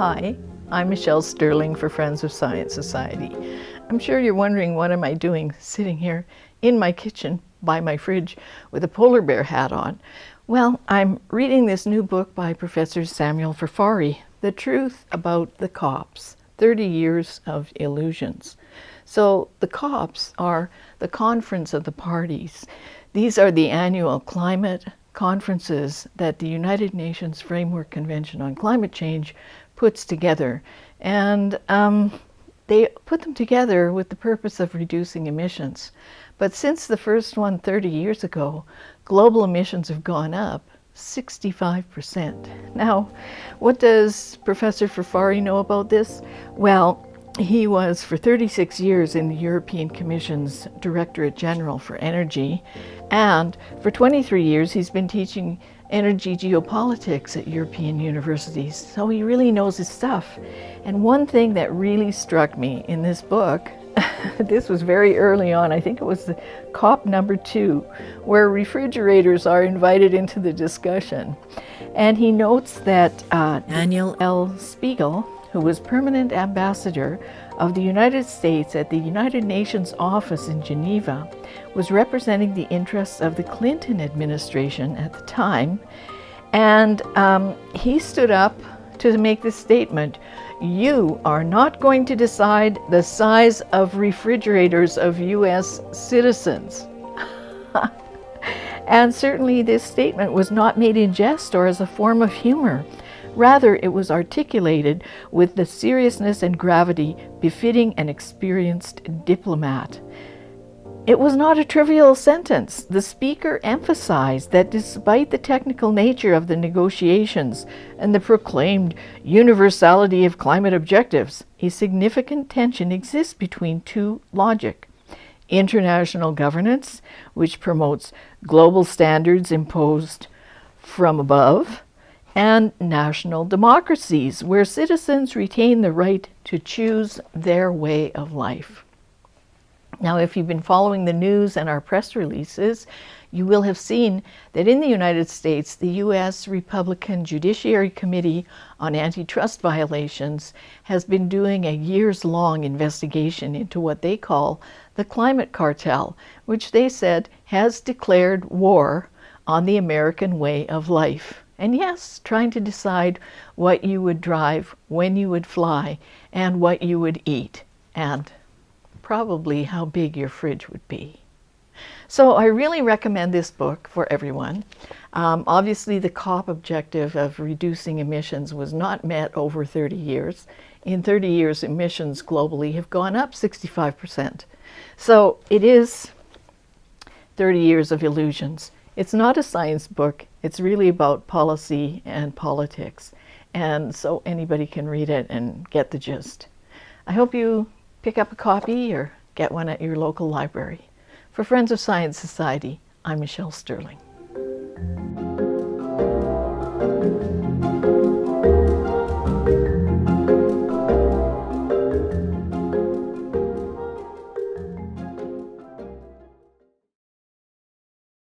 Hi, I'm Michelle Sterling for Friends of Science Society. I'm sure you're wondering, what am I doing sitting here in my kitchen by my fridge with a polar bear hat on? Well, I'm reading this new book by Professor Samuel Ferfari, The Truth About the COPs, 30 Years of Illusions. So the COPs are the Conference of the Parties. These are the annual climate conferences that the United Nations Framework Convention on Climate Change puts together. And they put them together with the purpose of reducing emissions. But since the first one 30 years ago, global emissions have gone up 65%. Now, what does Professor Ferfari know about this? Well, he was for 36 years in the European Commission's Directorate General for Energy, and for 23 years he's been teaching energy geopolitics at European universities, so he really knows his stuff. And one thing that really struck me in this book, this was very early on, I think it was the COP number 2, where refrigerators are invited into the discussion. And he notes that Daniel L. Spiegel, who was permanent ambassador of the United States at the United Nations office in Geneva, was representing the interests of the Clinton administration at the time. And he stood up to make this statement: "You are not going to decide the size of refrigerators of US citizens." And certainly this statement was not made in jest or as a form of humor. Rather, it was articulated with the seriousness and gravity befitting an experienced diplomat. It was not a trivial sentence. The speaker emphasized that despite the technical nature of the negotiations and the proclaimed universality of climate objectives, a significant tension exists between two logic: international governance, which promotes global standards imposed from above, and national democracies, where citizens retain the right to choose their way of life. Now, if you've been following the news and our press releases, you will have seen that in the United States, the U.S. Republican Judiciary Committee on Antitrust Violations has been doing a years-long investigation into what they call the climate cartel, which they said has declared war on the American way of life. And yes, trying to decide what you would drive, when you would fly, and what you would eat, and probably how big your fridge would be. So I really recommend this book for everyone. Obviously, the COP objective of reducing emissions was not met over 30 years. In 30 years, emissions globally have gone up 65%. So it is 30 years of illusions. It's not a science book. It's really about policy and politics. And so anybody can read it and get the gist. I hope you pick up a copy or get one at your local library. For Friends of Science Society, I'm Michelle Sterling.